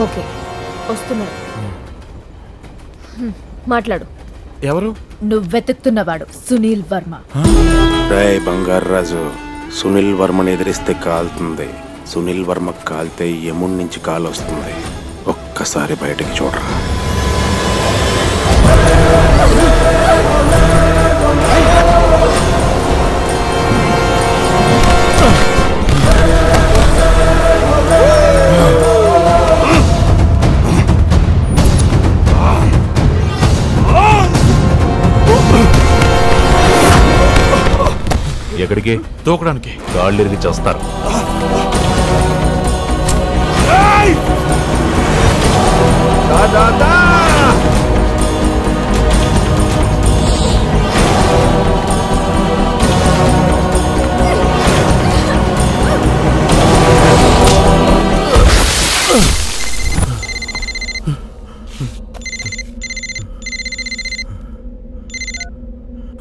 Okay వస్తున్నాడు. మాట్లాడు. ఎవరు? నువ్వు వెతుకుతున్నవాడు సునీల్ వర్మ. రేయ్ బంగారు రాజు, సునీల్ వర్మని ఎదిరిస్తే కాలుతుంది. సునీల్ వర్మ కాలితే యముడి నుంచి కాలు వస్తుంది. ఒక్కసారి బయటకు చూడరా. ఎక్కడికి? తోకడానికి. గాళ్ళిరిగి చేస్తారు.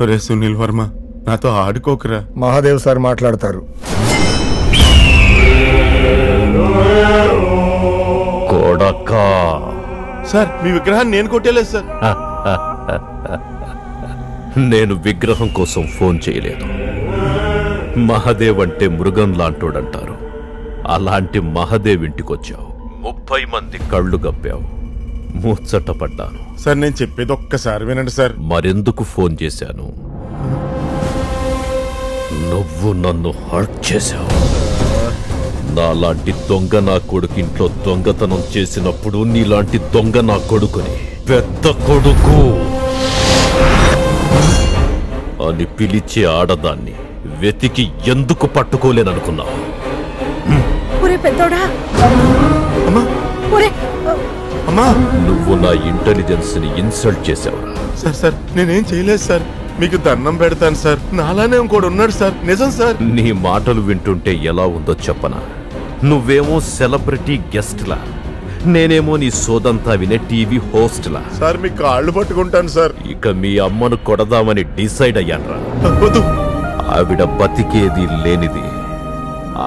రే సునీల్ వర్మ, నాతో ఆడుకోకరా. మహాదేవ్ సార్ మాట్లాడతారు. కొడకా సార్, మీ విగ్రహాన్ని నేను కొట్టేలేదు సార్. నేను విగ్రహం కోసం ఫోన్ చేయలేదు. మహాదేవ్ అంటే మృగం లాంటోడంటారు. అలాంటి మహాదేవ్ ఇంటికొచ్చావు. 30 మంది కళ్ళు గప్పావు. ముచ్చటపడ్డాను. సార్ నేను చెప్పేది ఒక్కసారి వినండి సార్. మరెందుకు ఫోన్ చేశాను? నువ్వు నన్ను హర్ట్ చేశావు. నాలాంటి దొంగ నా కొడుకు ఇంట్లో దొంగతనం చేసినప్పుడు నీలాంటి దొంగ నా కొడుకుని పెద్ద కొడుకు అని పిలిచే ఆడదాన్ని వెతికి ఎందుకు పట్టుకోలేననుకున్నావు? నువ్వు నా ఇంటెలిజెన్స్ ని ఇన్సల్ట్ చేసావురా. సార్ నేనేం చేయలేదు సార్. మీకు దండం పెడతాను సార్. నాలానే ఇంకోడు ఉన్నాడు సార్. నిజం సార్. నీ మాటలు వింటుంటే ఎలా ఉందో చెప్పనా? నువ్వేమో సెలబ్రిటీ గెస్ట్ లా, నేనేమో నీ సోదంతా వినే టీవీ హోస్ట్ లా. సార్ మీ కాళ్ళు పట్టుకుంటాను సార్. ఇక మీ అమ్మను కొడదామని డిసైడ్ అయ్యాన్రా. ఆవిడ బతికేది లేనిది.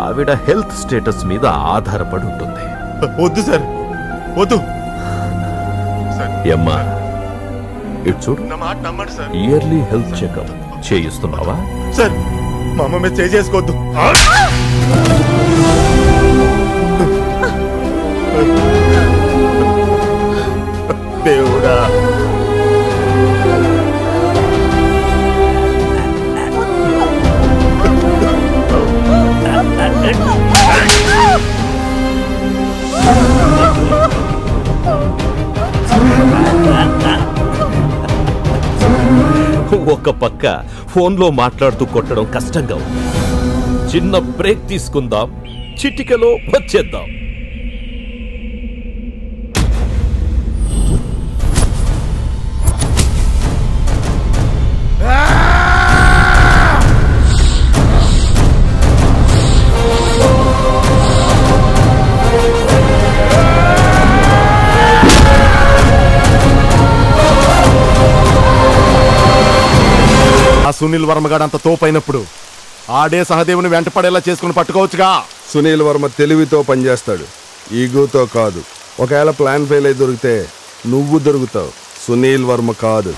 ఆవిడ హెల్త్ స్టేటస్ మీద ఆధారపడి ఉంటుంది. వద్దు సార్, వద్దు. అమ్మా ఇటు చూడు. ఇయర్లీ హెల్త్ చెకప్ చేయిస్తున్నావా? సార్ మా అమ్మ మీద చేసుకోవద్దు. దేవుడా, ఒక పక్క ఫోన్లో మాట్లాడుతూ కొట్టడం కష్టంగా ఉంది. చిన్న బ్రేక్ తీసుకుందాం, చిటికలో వచ్చేద్దాం. సునీల్ వర్మగాడు అంత తోపైనప్పుడు ఆడే సహదేవుని వెంటపడేలా చేసుకుని పట్టుకోవచ్చుగా. సునీల్ వర్మ తెలివితో పనిచేస్తాడు, ఈగోతో కాదు. ఒకవేళ ప్లాన్ ఫెయిల్ అయి దొరికితే నువ్వు దొరుకుతావు, సునీల్ వర్మ కాదు.